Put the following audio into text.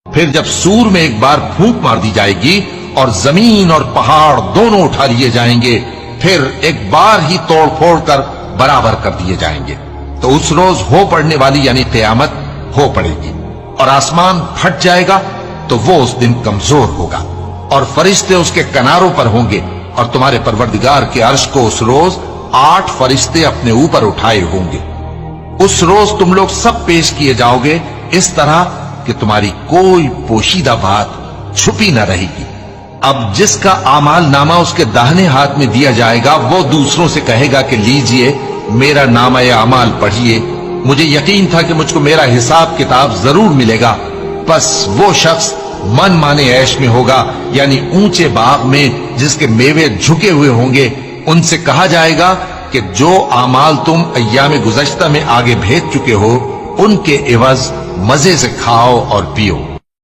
پھر جب سور میں ایک بار پھونک مار دی جائے گی اور زمین اور پہاڑ دونوں اٹھا لیے جائیں گے، پھر ایک بار ہی توڑ پھوڑ کر برابر کر دیے جائیں گے، تو اس روز ہو پڑنے والی یعنی قیامت ہو پڑے گی، اور آسمان پھٹ جائے گا تو وہ اس دن کمزور ہوگا، اور فرشتے اس کے کناروں پر ہوں گے، اور تمہارے پروردگار کے عرش کو اس روز 8 فرشتے اپنے اوپر اٹھائے ہوں گے۔ اس روز تم لوگ سب پیش کیے جاؤ گے اس طرح کہ تمہاری کوئی پوشیدہ بات چھپی نہ رہے گی۔ اب جس کا اعمال نامہ اس کے داہنے ہاتھ میں دیا جائے گا، وہ دوسروں سے کہے گا کہ لیجئے میرا نامہ اعمال پڑھیے، مجھے یقین تھا کہ مجھ کو میرا حساب کتاب ضرور ملے گا۔ بس وہ شخص من مانے عیش میں ہوگا، یعنی اونچے باغ میں جس کے میوے جھکے ہوئے ہوں گے۔ ان سے کہا جائے گا کہ جو اعمال تم ایام گزشتہ میں آگے بھیج چکے ہو، ان کے عوض مزے سے کھاؤ اور پیو۔